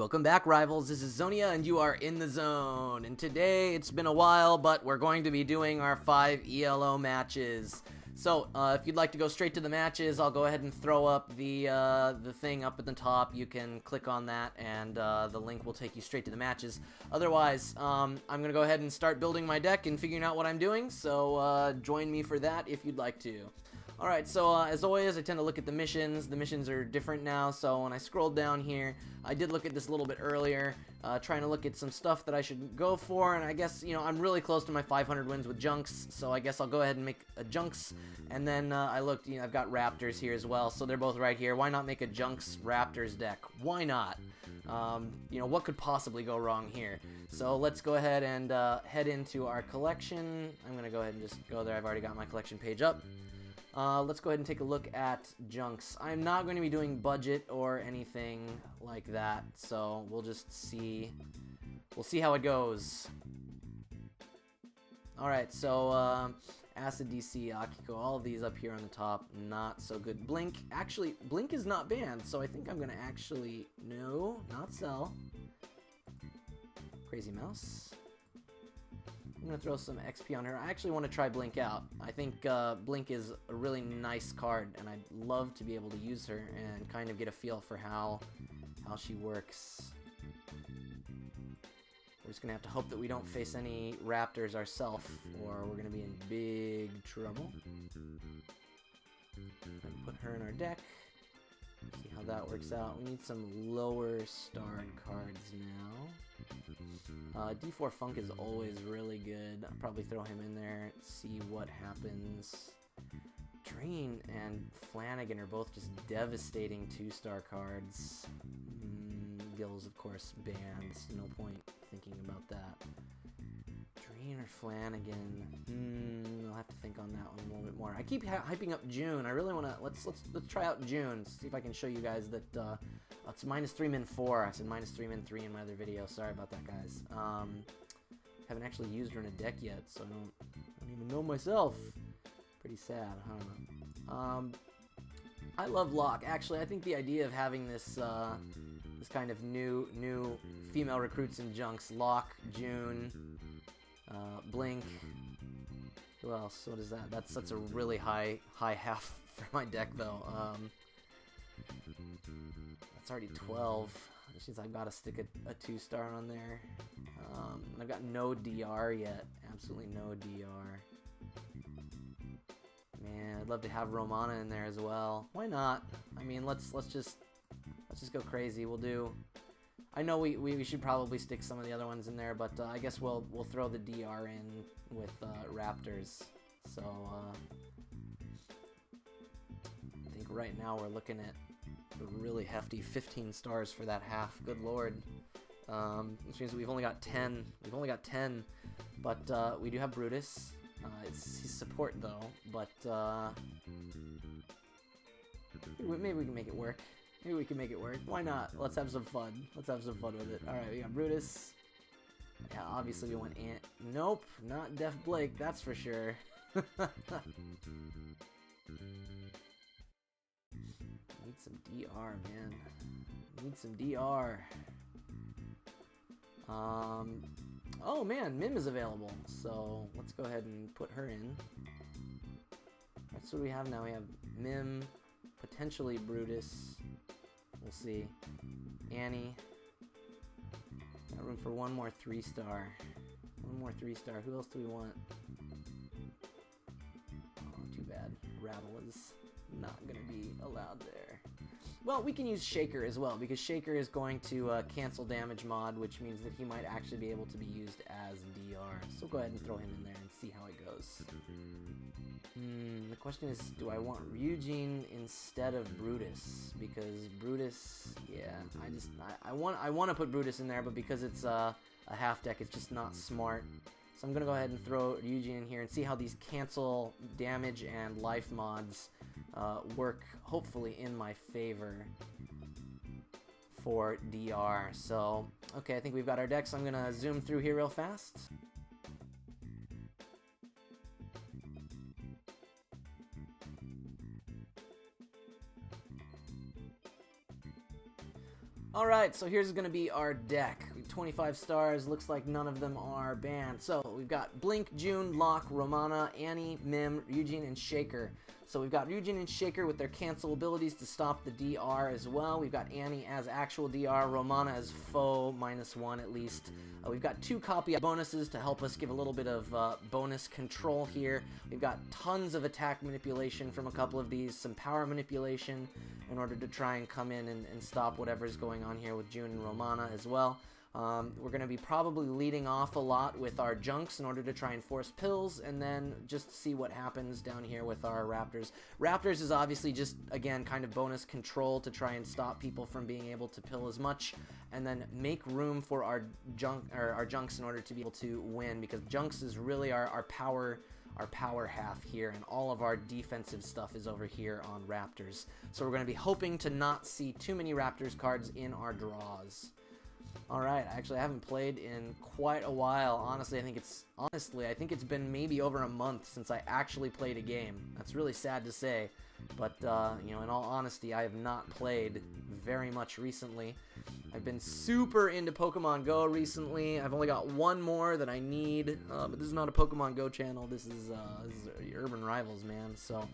Welcome back, Rivals. This is Xonia, and you are in the zone. And today, it's been a while, but we're going to be doing our 5 ELO matches. So, if you'd like to go straight to the matches, I'll go ahead and throw up the thing up at the top. You can click on that, and the link will take you straight to the matches. Otherwise, I'm going to go ahead and start building my deck and figuring out what I'm doing. So, join me for that if you'd like to. Alright, so as always, I tend to look at the missions. The missions are different now, so when I scrolled down here, I did look at this a little bit earlier, trying to look at some stuff that I should go for, and I guess, you know, I'm really close to my 500 wins with Junkz, so I guess I'll go ahead and make a Junkz, and then I looked, you know, I've got Raptors here as well, so they're both right here. Why not make a Junkz Raptors deck? Why not? You know, what could possibly go wrong here? So let's go ahead and head into our collection. I'm going to go ahead and just go there. I've already got my collection page up. Let's go ahead and take a look at Junkz. I'm not going to be doing budget or anything like that, so we'll just see. We'll see how it goes. Alright, so Acid DC, Akiko, all of these up here on the top, not so good. Blink, actually, Blink is not banned, so I think I'm going to actually, no, not sell. Crazy Mouse. I'm going to throw some XP on her. I actually want to try Blink out. I think Blink is a really nice card, and I'd love to be able to use her and kind of get a feel for how she works. We're just going to have to hope that we don't face any Raptors ourselves, or we're going to be in big trouble. Put her in our deck. See how that works out. We need some lower starred cards now. D4 Funk is always really good. I'll probably throw him in there, see what happens. Drain and Flanagan are both just devastating 2-star cards. Gills, of course, banned. No point thinking about that. Drain or Flanagan? I'll have to think on that one a little bit more. I keep hyping up June. I really want to let's try out June. See if I can show you guys that it's -3 min 4. I said -3 min 3 in my other video. Sorry about that, guys. Haven't actually used her in a deck yet, so I don't even know myself. Pretty sad. I don't know. I love Locke. Actually, I think the idea of having this this kind of new female recruits in Junkz, Locke, June, Blink. Who else? What is that? That's a really high half for my deck though. That's already 12. Which means I've got to stick a 2-star on there. And I've got no DR yet. Absolutely no DR. Man, I'd love to have Romana in there as well. Why not? I mean, let's just go crazy. We'll do. I know we should probably stick some of the other ones in there, but I guess we'll throw the DR in with Raptors. So I think right now we're looking at a really hefty 15 stars for that half. Good lord. Which means we've only got 10. We've only got 10, but we do have Brutus. He's support though, but maybe we can make it work. Maybe we can make it work. Why not? Let's have some fun. Let's have some fun with it. Alright, we got Brutus. Yeah, obviously we want Ant. Nope, not Def Blake, that's for sure. Need some DR, man. Need some DR. Oh man, Mim is available. So let's go ahead and put her in. That's what we have now. We have Mim, potentially Brutus. We'll see. Annie. Got room for one more 3-star. One more 3-star. Who else do we want? Oh, too bad. Rattle is not going to be allowed there. Well, we can use Shaker as well, because Shaker is going to cancel damage mod, which means that he might actually be able to be used as DR. So go ahead and throw him in there and see how it goes. The question is, do I want Ryujin instead of Brutus? Because Brutus, yeah, I want to put Brutus in there, but because it's a half deck, it's just not smart. So I'm going to go ahead and throw Ryujin in here and see how these cancel damage and life mods work, hopefully in my favor for DR. So, okay, I think we've got our deck, so I'm going to zoom through here real fast. Alright, so here's going to be our deck. 25 stars, looks like none of them are banned. So we've got Blink, June, Locke, Romana, Annie, Mim, Ryujin, and Shaker. So we've got Ryujin and Shaker with their cancel abilities to stop the DR as well. We've got Annie as actual DR, Romana as foe, -1 at least. We've got 2 copy bonuses to help us give a little bit of bonus control here. We've got tons of attack manipulation from a couple of these, some power manipulation in order to try and come in and stop whatever's going on here with June and Romana as well. We're going to be probably leading off a lot with our Junkz in order to try and force pills, and then just see what happens down here with our Raptors. Raptors is obviously just, again, kind of bonus control to try and stop people from being able to pill as much, and then make room for our Junkz in order to be able to win, because Junkz is really our power half here, and all of our defensive stuff is over here on Raptors. So we're going to be hoping to not see too many Raptors cards in our draws. Alright, actually I haven't played in quite a while. Honestly, I think it's been maybe over a month since I actually played a game. That's really sad to say, but you know, in all honesty, I have not played very much recently. I've been super into Pokemon Go recently. I've only got one more that I need, but this is not a Pokemon Go channel. This is Urban Rivals, man. So,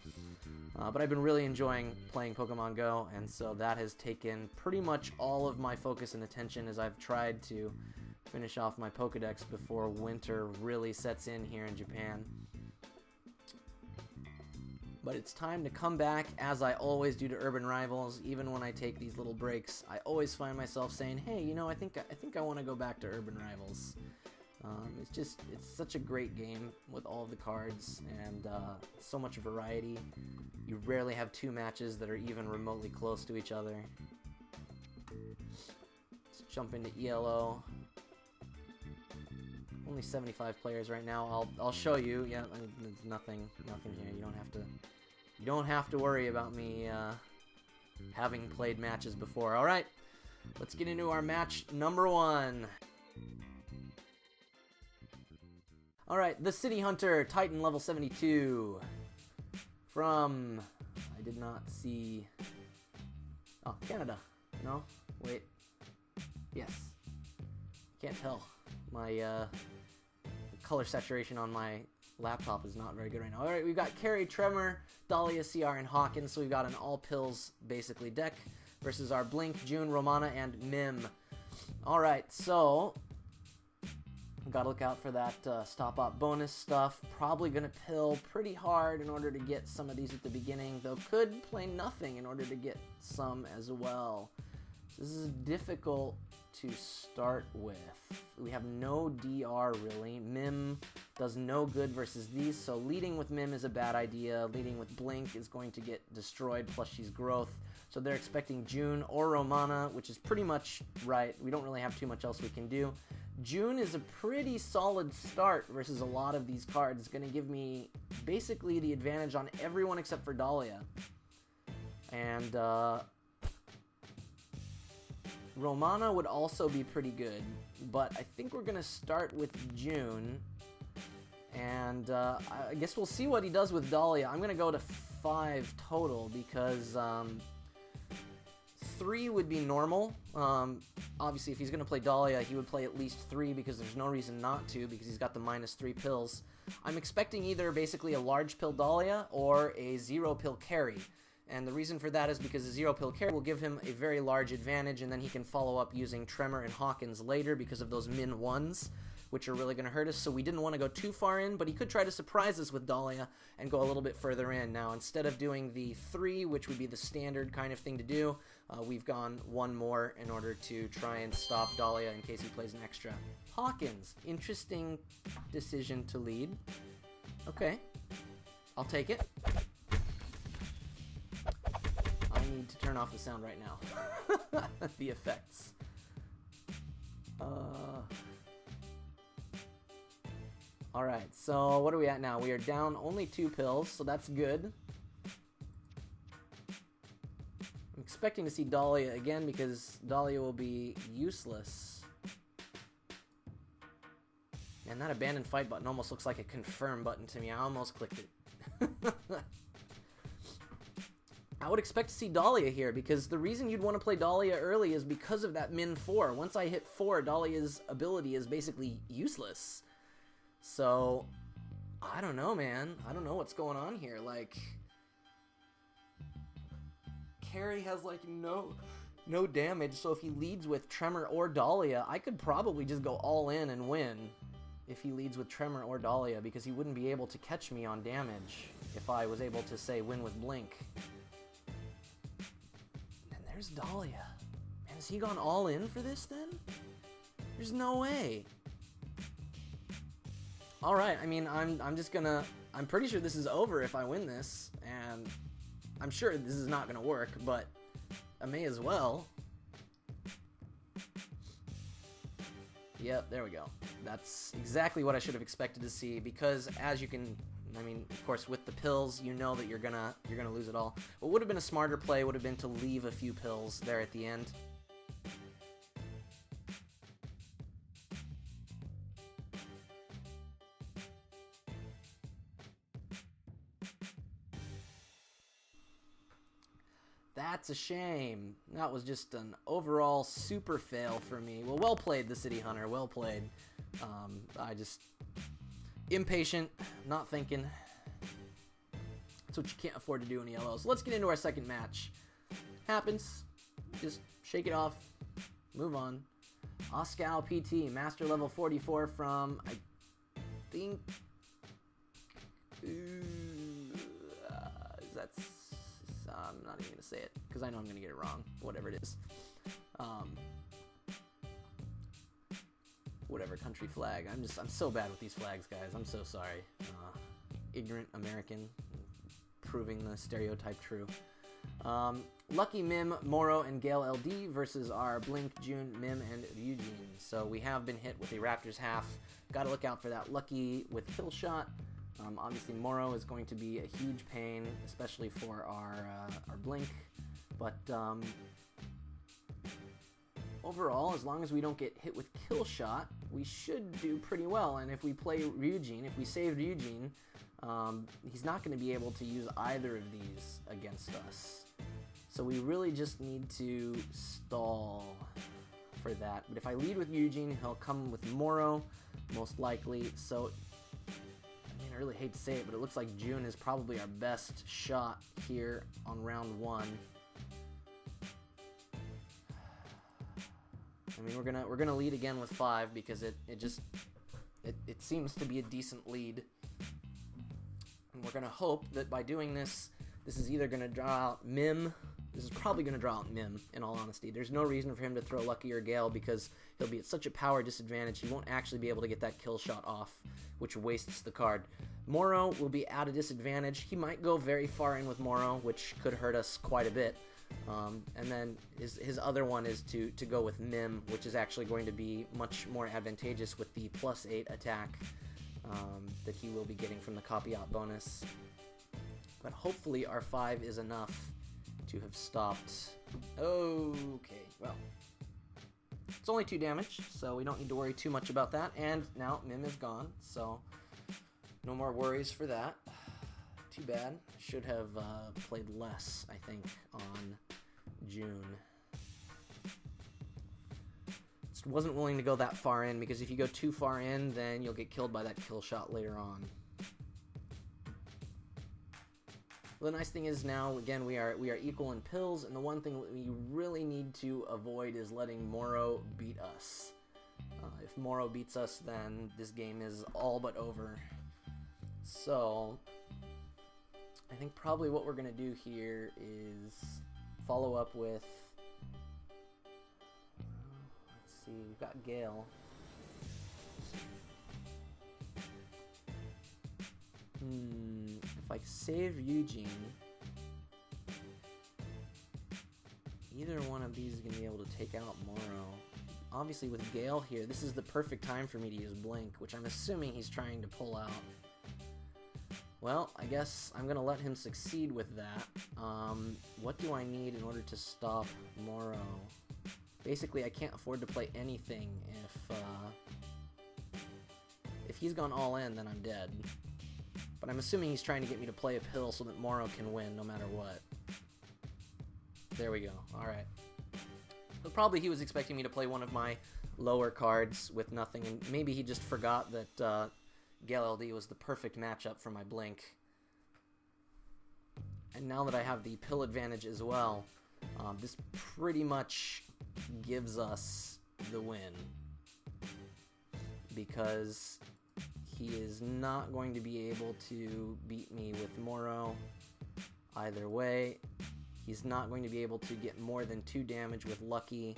but I've been really enjoying playing Pokemon Go, and so that has taken pretty much all of my focus and attention as I've tried to finish off my Pokedex before winter really sets in here in Japan. But it's time to come back, as I always do, to Urban Rivals. Even when I take these little breaks, I always find myself saying, hey, you know, I think I want to go back to Urban Rivals. It's such a great game with all of the cards and so much variety. You rarely have 2 matches that are even remotely close to each other. Let's jump into ELO. Only 75 players right now. I'll show you. Yeah, there's nothing here. You don't have to worry about me having played matches before. All right, let's get into our match number 1. All right, the City Hunter, Titan level 72. From, I did not see. Oh, Canada. No, wait. Yes. Can't tell. My color saturation on my laptop is not very good right now. Alright, we've got Carrie, Tremor, Dahlia, CR, and Hawkins. So we've got an all-pills, basically, deck versus our Blink, June, Romana, and Mim. Alright, so gotta look out for that stop-up bonus stuff. Probably gonna pill pretty hard in order to get some of these at the beginning, though could play nothing in order to get some as well. This is difficult to start with. We have no DR really. Mim does no good versus these, so leading with Mim is a bad idea. Leading with Blink is going to get destroyed, plus she's growth. So they're expecting June or Romana, which is pretty much right. We don't really have too much else we can do. June is a pretty solid start versus a lot of these cards. It's going to give me basically the advantage on everyone except for Dahlia. And Romana would also be pretty good, but I think we're going to start with June. And I guess we'll see what he does with Dahlia. I'm going to go to 5 total because 3 would be normal. Obviously, if he's going to play Dahlia, he would play at least 3 because there's no reason not to, because he's got the -3 pills. I'm expecting either basically a large pill Dahlia or a 0 pill carry. And the reason for that is because the 0 pill carry will give him a very large advantage, and then he can follow up using Tremor and Hawkins later because of those -1s, which are really going to hurt us. So we didn't want to go too far in, but he could try to surprise us with Dahlia and go a little bit further in. Now, instead of doing the 3, which would be the standard kind of thing to do, we've gone 1 more in order to try and stop Dahlia in case he plays an extra. Hawkins, interesting decision to lead. Okay, I'll take it. I need to turn off the sound right now. The effects. Alright, so what are we at now? We are down only 2 pills, so that's good. I'm expecting to see Dahlia again because Dahlia will be useless. And that abandoned fight button almost looks like a confirm button to me. I almost clicked it. I would expect to see Dahlia here, because the reason you'd want to play Dahlia early is because of that min 4. Once I hit 4, Dahlia's ability is basically useless. So, I don't know, man. I don't know what's going on here. Like, Carry has, like, no damage, so if he leads with Tremor or Dahlia, I could probably just go all in and win if he leads with Tremor or Dahlia, because he wouldn't be able to catch me on damage if I was able to, say, win with Blink. And there's Dahlia. Man, has he gone all in for this, then? There's no way. Alright, I mean, I'm just gonna... I'm pretty sure this is over if I win this, and I'm sure this is not gonna work, but I may as well. Yep, there we go. That's exactly what I should have expected to see, because as you can... I mean, of course, with the pills, you know that you're gonna lose it all. What would have been a smarter play would have been to leave a few pills there at the end. That's a shame. That was just an overall super fail for me. Well played, the City Hunter. Well played. I just... impatient, not thinking. That's what you can't afford to do in ELO. So let's get into our second match. Happens. Just shake it off. Move on. Oscal PT, Master Level 44 from, I think... that's... I'm not even going to say it, because I know I'm going to get it wrong. Whatever it is. Whatever country flag. I'm so bad with these flags, guys. I'm so sorry. Ignorant American, proving the stereotype true. Lucky Mim, Moro, and Gale LD versus our Blink, June, Mim, and Eugene. So we have been hit with a Raptors half. Got to look out for that Lucky with kill shot. Obviously, Moro is going to be a huge pain, especially for our Blink. But overall, as long as we don't get hit with kill shot, we should do pretty well. And if we play Ryujin, if we save Ryujin, he's not going to be able to use either of these against us. So we really just need to stall for that. But if I lead with Ryujin, he'll come with Moro, most likely. So, I mean, I really hate to say it, but it looks like June is probably our best shot here on round 1. I mean, we're gonna lead again with 5 because it seems to be a decent lead, and we're gonna hope that by doing this, this is either gonna draw out Mim. This is probably gonna draw out Mim. In all honesty, there's no reason for him to throw Lucky or Gale because he'll be at such a power disadvantage. He won't actually be able to get that kill shot off, which wastes the card. Moro will be at a disadvantage. He might go very far in with Moro, which could hurt us quite a bit. And then his other one is to go with Mim, which is actually going to be much more advantageous with the +8 attack that he will be getting from the copy out bonus. But hopefully our 5 is enough to have stopped. Okay, well, it's only 2 damage, so we don't need to worry too much about that. And now Mim is gone, so no more worries for that. Too bad. Should have played less, I think, on June. Just wasn't willing to go that far in, because if you go too far in, then you'll get killed by that kill shot later on. Well, the nice thing is now, again, we are equal in pills, and the one thing that we really need to avoid is letting Moro beat us. If Moro beats us, then this game is all but over. So I think probably what we're going to do here is follow up with, let's see, we've got Gale. If I save Eugene, either one of these is going to be able to take out Moro. Obviously with Gale here, this is the perfect time for me to use Blink, which I'm assuming he's trying to pull out. Well, I guess I'm going to let him succeed with that. What do I need in order to stop Moro? Basically, I can't afford to play anything if he's gone all in, then I'm dead. But I'm assuming he's trying to get me to play a pill so that Moro can win no matter what. There we go. Alright. But probably he was expecting me to play one of my lower cards with nothing, and maybe he just forgot that Gale LD was the perfect matchup for my Blink. And now that I have the pill advantage as well, this pretty much gives us the win. Because he is not going to be able to beat me with Moro either way. He's not going to be able to get more than 2 damage with Lucky.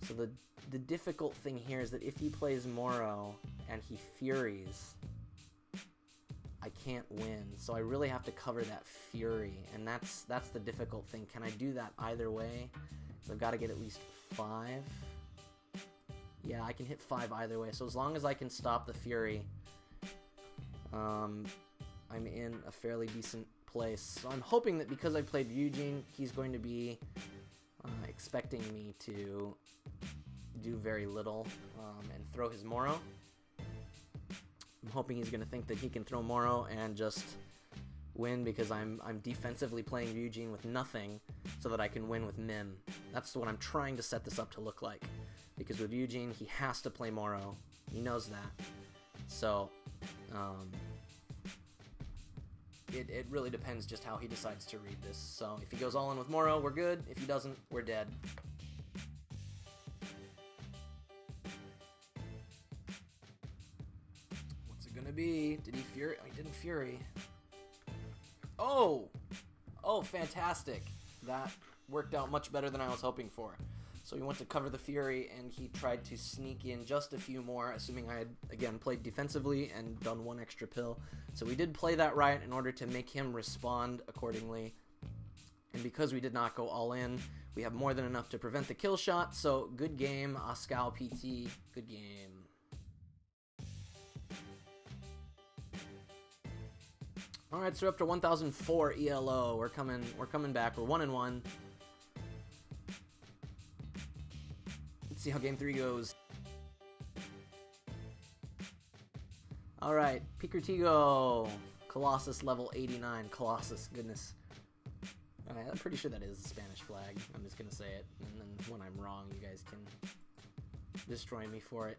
So the difficult thing here is that if he plays Moro and he Furies, I can't win. So I really have to cover that Fury, and that's the difficult thing. Can I do that either way? So I've got to get at least 5. Yeah, I can hit 5 either way. So as long as I can stop the Fury, I'm in a fairly decent place. So I'm hoping that because I played Eugene, he's going to be expecting me to do very little and throw his Moro. I'm hoping he's going to think that he can throw Moro and just win because I'm defensively playing Eugene with nothing so that I can win with Mim. That's what I'm trying to set this up to look like. Because with Eugene, he has to play Moro. He knows that. So, it really depends just how he decides to read this. So, if he goes all in with Moro, we're good. If he doesn't, we're dead. What's it gonna be? Did he Fury? Oh, he didn't Fury. Oh! Oh, fantastic. That worked out much better than I was hoping for. So he went to cover the Fury, and he tried to sneak in just a few more, assuming I had, again, played defensively and done 1 extra pill. So we did play that right in order to make him respond accordingly. And because we did not go all in, we have more than enough to prevent the kill shot. So good game, Oscal PT. Good game. Alright, so we're up to 1004 ELO. We're coming back. We're 1-1. See how game 3 goes. Alright, Pikertigo. Colossus level 89. Colossus, goodness. Alright, I'm pretty sure that is the Spanish flag. I'm just gonna say it. And then when I'm wrong, you guys can destroy me for it.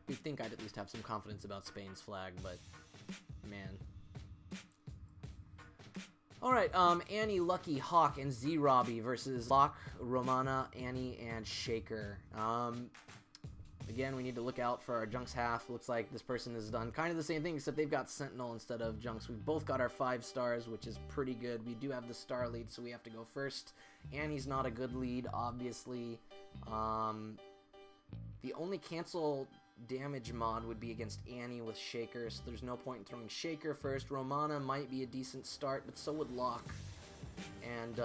You'd think I'd at least have some confidence about Spain's flag, but man. Alright, Annie, Lucky, Hawk, and Z-Robbie versus Locke, Romana, Annie, and Shaker. Again, we need to look out for our Junkz half. Looks like this person has done kind of the same thing, except they've got Sentinel instead of Junkz. We've both got our 5 stars, which is pretty good. We do have the star lead, so we have to go first. Annie's not a good lead, obviously. The only cancel damage mod would be against Annie with Shaker, so there's no point in throwing Shaker first. Romana might be a decent start, but so would Locke. And,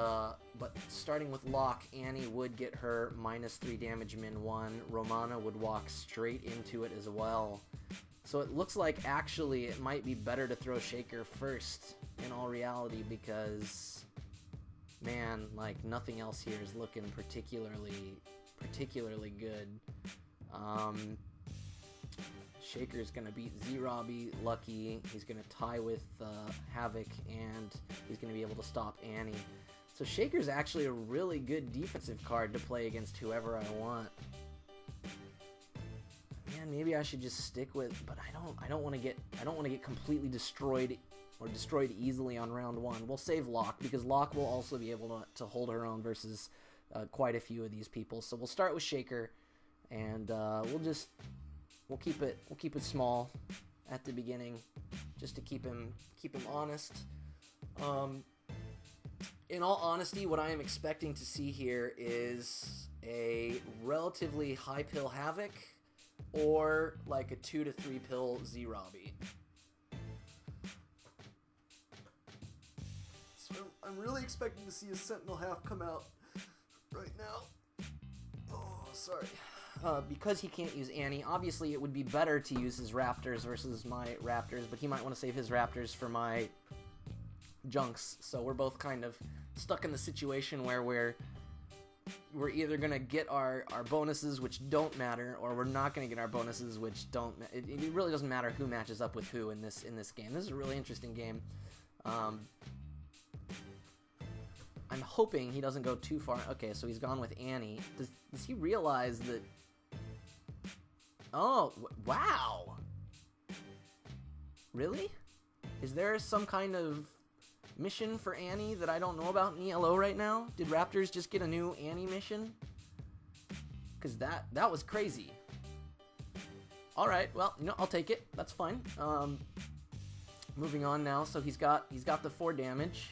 but starting with Locke, Annie would get her -3 damage min 1. Romana would walk straight into it as well. So it looks like actually it might be better to throw Shaker first in all reality because, man, like nothing else here is looking particularly good. Shaker's gonna beat Z-Robbie, Lucky, he's gonna tie with Havoc, and he's gonna be able to stop Annie. So Shaker's actually a really good defensive card to play against whoever I want. Man, maybe I should just stick with, but I don't want to get completely destroyed or destroyed easily on round 1. We'll save Locke because Locke will also be able to hold her own versus quite a few of these people. So we'll start with Shaker, and we'll keep it small at the beginning, just to keep him honest. In all honesty, what I am expecting to see here is a relatively high pill Havoc, or like a 2 to 3 pill Z-Robbie. So I'm really expecting to see a Sentinel half come out right now. Oh, sorry. Because he can't use Annie, obviously it would be better to use his Raptors versus my Raptors, but he might want to save his Raptors for my Junkz. So we're both kind of stuck in the situation where we're either going to get our bonuses, which don't matter, or we're not going to get our bonuses, which don't. It really doesn't matter who matches up with who in this game. This is a really interesting game. I'm hoping he doesn't go too far. Okay, so he's gone with Annie. Does he realize that... Oh, wow! Really? Is there some kind of mission for Annie that I don't know about in ELO right now? Did Raptors just get a new Annie mission? Because that was crazy. Alright, well, you know, I'll take it. That's fine. Moving on now. So he's got the 4 damage.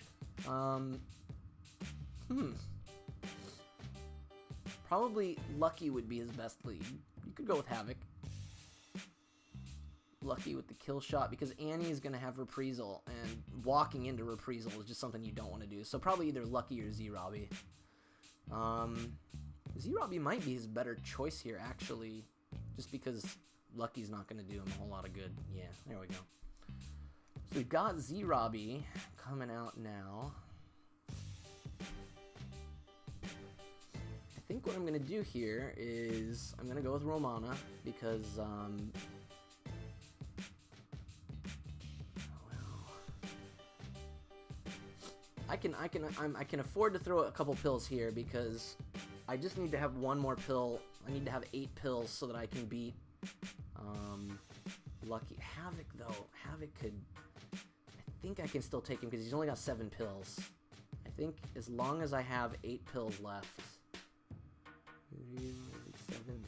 Probably Lucky would be his best lead. You could go with Havoc. Lucky with the kill shot, because Annie is going to have Reprisal, and walking into Reprisal is just something you don't want to do. So probably either Lucky or Z-Robbie. Z-Robbie might be his better choice here, actually, just because Lucky's not going to do him a whole lot of good. Yeah, there we go. So we've got Z-Robbie coming out now. I think what I'm going to do here is I'm going to go with Romana, because I can afford to throw a couple pills here, because I just need to have one more pill. I need to have 8 pills so that I can beat Lucky. Havoc, though. Havoc could... I think I can still take him because he's only got 7 pills. I think as long as I have 8 pills left... 7.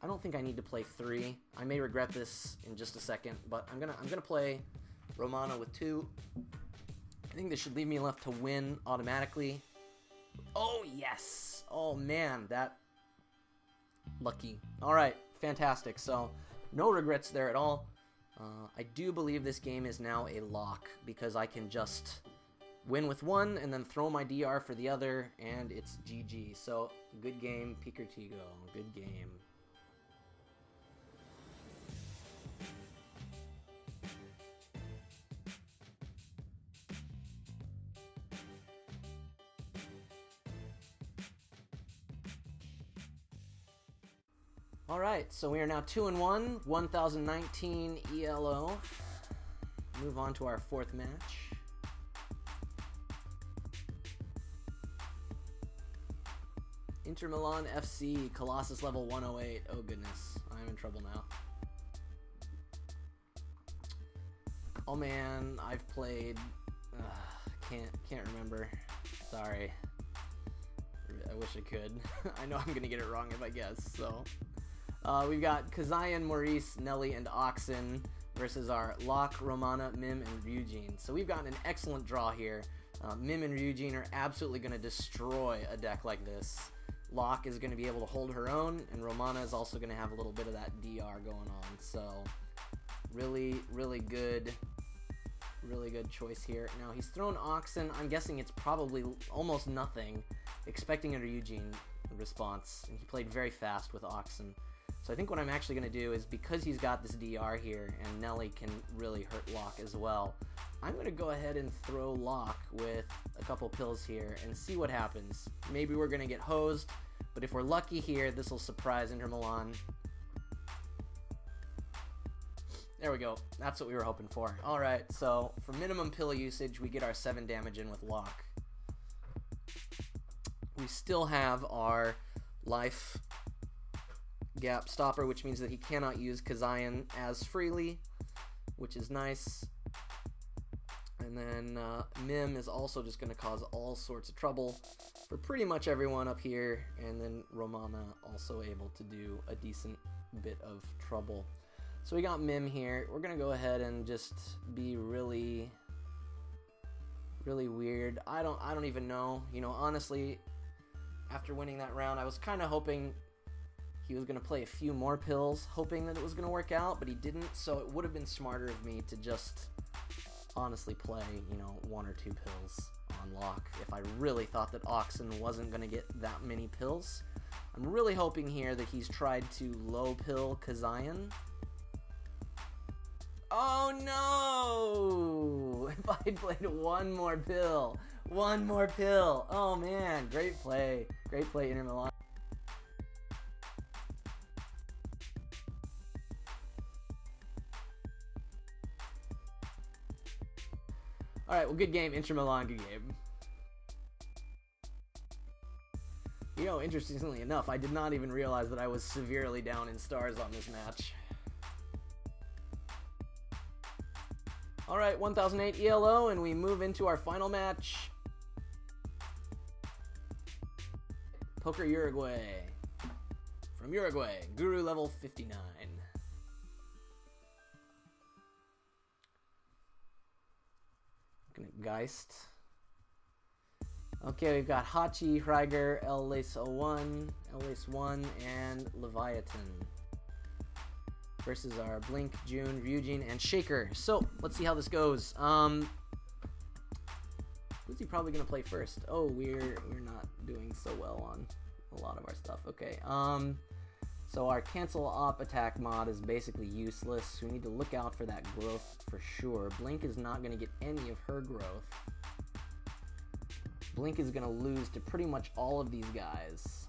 I don't think I need to play 3. I may regret this in just a second, but I'm gonna play Romana with 2. I think this should leave me left to win automatically. Oh, yes! Oh, man, that... Lucky. Alright, fantastic. So, no regrets there at all. I do believe this game is now a lock, because I can just win with 1 and then throw my DR for the other, and it's GG. So, good game, Piker Tigo. Good game. Alright, so we are now 2-1, 1019 ELO. Move on to our 4th match. Inter Milan FC, Colossus level 108. Oh goodness, I'm in trouble now. Oh man, I've played... can't remember. Sorry. I wish I could. I know I'm gonna get it wrong if I guess, so... we've got XXII, Maurice, Nelly, and Oxen versus our Locke, Romana, Mim, and Ryujin. So we've gotten an excellent draw here. Mim and Ryujin are absolutely going to destroy a deck like this. Locke is going to be able to hold her own, and Romana is also going to have a little bit of that DR going on. So really, really good choice here. Now he's thrown Oxen. I'm guessing it's probably almost nothing, expecting a Ryujin response, and he played very fast with Oxen. So I think what I'm actually going to do is, because he's got this DR here, and Nelly can really hurt Locke as well, I'm going to go ahead and throw Locke with a couple pills here and see what happens. Maybe we're going to get hosed, but if we're lucky here, this will surprise Inter Milan. There we go. That's what we were hoping for. Alright, so for minimum pill usage, we get our 7 damage in with Locke. We still have our life gap stopper, which means that he cannot use XXII as freely, which is nice. And then Mim is also just going to cause all sorts of trouble for pretty much everyone up here, and then Romana also able to do a decent bit of trouble. So we got Mim here. We're going to go ahead and just be really weird. I don't even know. You know, honestly, after winning that round, I was kind of hoping he was going to play a few more pills, hoping that it was going to work out, but he didn't, so it would have been smarter of me to just honestly play, you know, 1 or 2 pills on Locke if I really thought that Oxen wasn't going to get that many pills. I'm really hoping here that he's tried to low pill XXII. Oh no! If I'd played 1 more pill. 1 more pill. Oh man, great play. Great play, Inter Milan. Alright, well, good game, Inter Milan, good game. You know, interestingly enough, I did not even realize that I was severely down in stars on this match. Alright, 1008 ELO, and we move into our final match. Poker Uruguay. From Uruguay, Guru level 59. Geist. Okay, we've got Hachi, Hryger, Lace01, Lace1, and Leviathan versus our Blink, June, Ryujin, and Shaker. So let's see how this goes. Who's he probably gonna play first? Oh, we're not doing so well on a lot of our stuff. Okay. So our cancel op attack mod is basically useless. We need to look out for that growth for sure. Blink is not gonna get any of her growth. Blink is going to lose to pretty much all of these guys.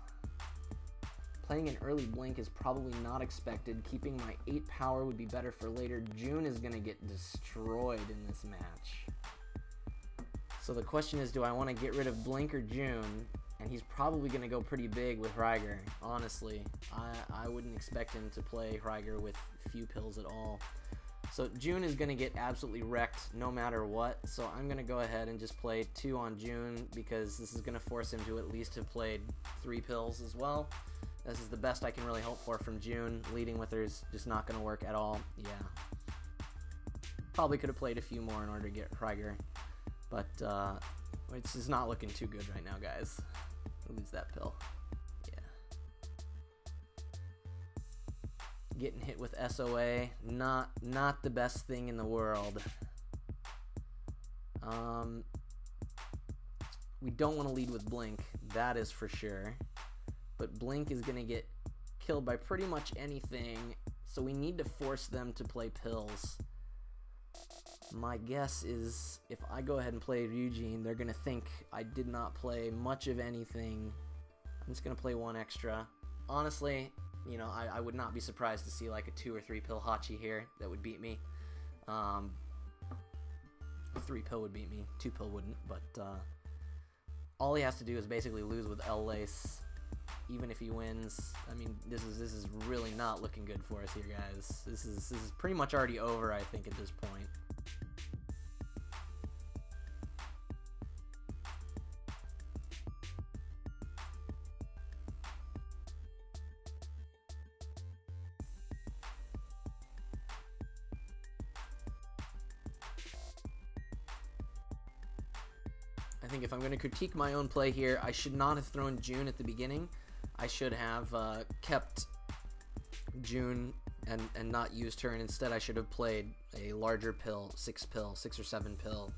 Playing an early Blink is probably not expected. Keeping my 8 power would be better for later. June is going to get destroyed in this match. So the question is, do I want to get rid of Blink or June? And he's probably going to go pretty big with Hryger, honestly. I wouldn't expect him to play Hryger with few pills at all. So June is going to get absolutely wrecked no matter what, so I'm going to go ahead and just play 2 on June because this is going to force him to at least have played 3 pills as well. This is the best I can really hope for from June. Leading with her is just not going to work at all. Yeah. Probably could have played a few more in order to get Hryger, but it's just not looking too good right now, guys. Lose that pill. Getting hit with SOA, not the best thing in the world. We don't want to lead with Blink, that is for sure. But Blink is gonna get killed by pretty much anything, so we need to force them to play pills. My guess is if I go ahead and play Ryujin, they're gonna think I did not play much of anything. I'm just gonna play 1 extra. Honestly, you know, I would not be surprised to see like a 2 or 3 pill Hachi here that would beat me. 3 pill would beat me, 2 pill wouldn't, but all he has to do is basically lose with Lace. Even if he wins, I mean, this is really not looking good for us here, guys. This is pretty much already over, I think, at this point. I think if I'm going to critique my own play here, I should not have thrown June at the beginning. I should have kept June and not used her, and instead I should have played a larger pill, 6 or 7 pill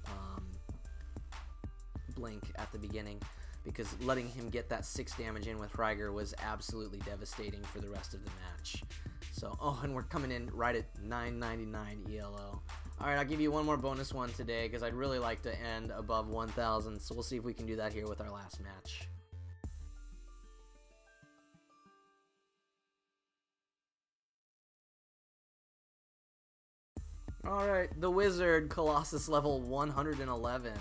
Blink at the beginning, because letting him get that 6 damage in with Hryger was absolutely devastating for the rest of the match. So, oh, and we're coming in right at 999 ELO. Alright, I'll give you one more bonus one today, because I'd really like to end above 1,000, so we'll see if we can do that here with our last match. Alright, the Wizard, Colossus level 111.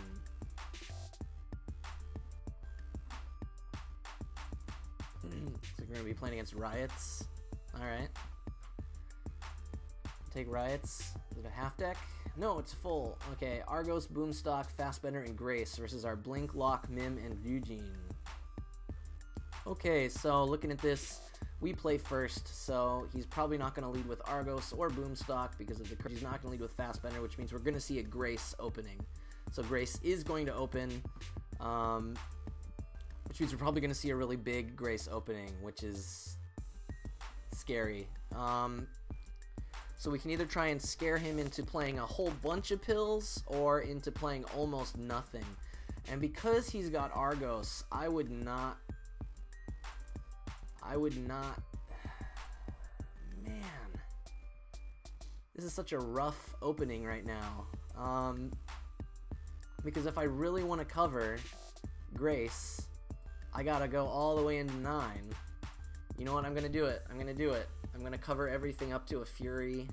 So we're going to be playing against Riots. Alright. Take Riots. Is it a half deck? No, it's full. Okay, Argos, Boomstock, Fastbender, and Grace versus our Blink, Lock, Mim, and Ryujin. Okay, so looking at this, we play first, so he's probably not going to lead with Argos or Boomstock because of the he's not going to lead with Fastbender, which means we're going to see a Grace opening. So Grace is going to open, which means we're probably going to see a really big Grace opening, which is scary. So we can either try and scare him into playing a whole bunch of pills or into playing almost nothing. And because he's got Argos, I would not, man, this is such a rough opening right now. Because if I really want to cover Grace, I gotta go all the way into 9. You know what, I'm gonna do it. I'm gonna cover everything up to a Fury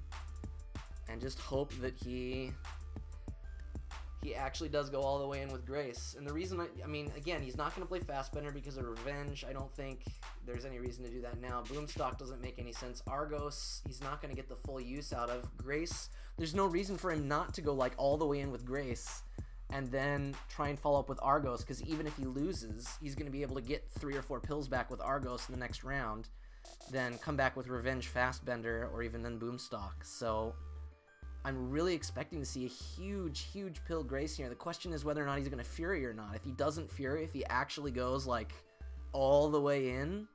and just hope that he he actually does go all the way in with Grace. And the reason, I mean, again, he's not going to play Fastbender because of Revenge. I don't think there's any reason to do that now. Boomstock doesn't make any sense. Argos, he's not going to get the full use out of. Grace, there's no reason for him not to go like all the way in with Grace and then try and follow up with Argos, because even if he loses, he's going to be able to get 3 or 4 pills back with Argos in the next round, then come back with Revenge Fastbender, or even then Boomstock. So I'm really expecting to see a huge pill Grace here. The question is whether or not he's going to Fury or not. If he doesn't Fury, if he actually goes like all the way in,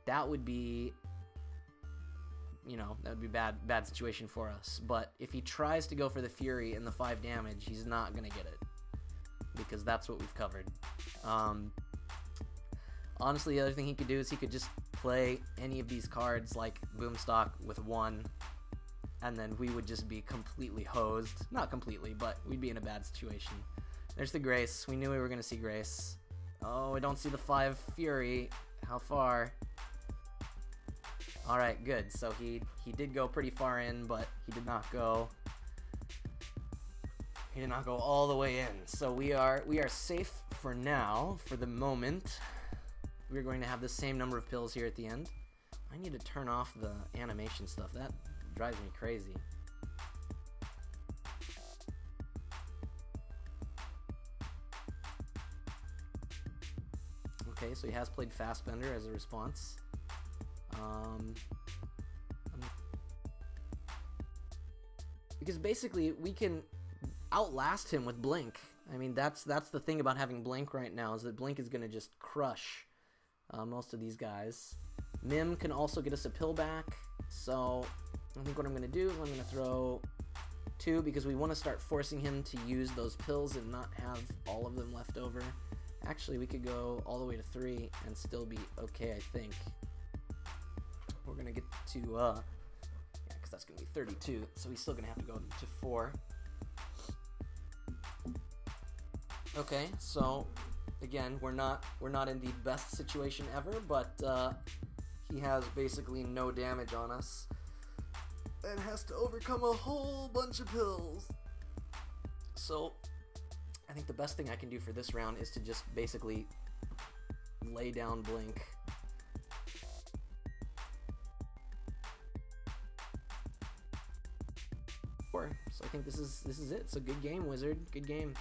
that would be, you know, that would be bad situation for us. But if he tries to go for the Fury and the 5 damage, he's not going to get it, because that's what we've covered. Honestly, the other thing he could do is he could just play any of these cards like Boomstock with 1, and then we would just be completely hosed. Not completely, but we'd be in a bad situation. There's the Grace. We knew we were going to see Grace. Oh, I don't see the 5 Fury. How far? Alright, good. So he did go pretty far in, but he did not go all the way in. So we are safe for now, for the moment. We're going to have the same number of pills here at the end. I need to turn off the animation stuff. That drives me crazy. Okay, so he has played Fastbender as a response. Because basically we can outlast him with Blink. I mean, that's the thing about having Blink right now, is that Blink is going to just crush most of these guys. Mim can also get us a pill back, so I think what I'm going to do is I'm going to throw 2, because we want to start forcing him to use those pills and not have all of them left over. Actually, we could go all the way to 3 and still be okay, I think. We're going to get to, yeah, because that's going to be 32, so he's still going to have to go to 4. Okay, so again, we're not in the best situation ever, but he has basically no damage on us and has to overcome a whole bunch of pills. So I think the best thing I can do for this round is to just basically lay down Blink. So I think this is it. It's a good game, Wizard. Good game.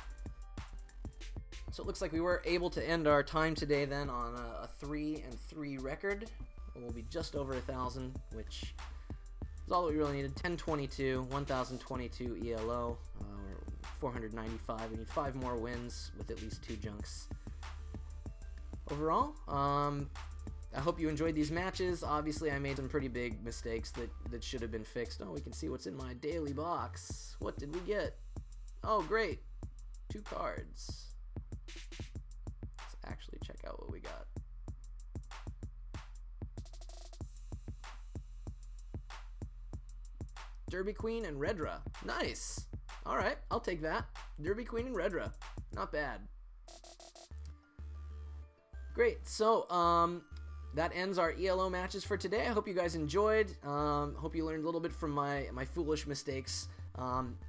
So it looks like we were able to end our time today then on a 3-3 record. We'll be just over 1,000, which is all that we really needed. 1022, 1022 ELO, 495. We need 5 more wins with at least 2 Junkz. Overall, I hope you enjoyed these matches. Obviously, I made some pretty big mistakes that should have been fixed. Oh, we can see what's in my daily box. What did we get? Oh, great. 2 cards. Let's actually check out what we got. Derby Queen and Redra. Nice. All right, I'll take that. Derby Queen and Redra. Not bad. Great. So, that ends our ELO matches for today. I hope you guys enjoyed. Hope you learned a little bit from my foolish mistakes.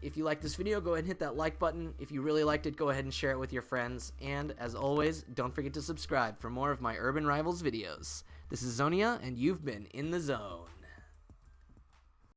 If you liked this video, go ahead and hit that like button. If you really liked it, go ahead and share it with your friends. And as always, don't forget to subscribe for more of my Urban Rivals videos. This is Xonia, and you've been in the zone.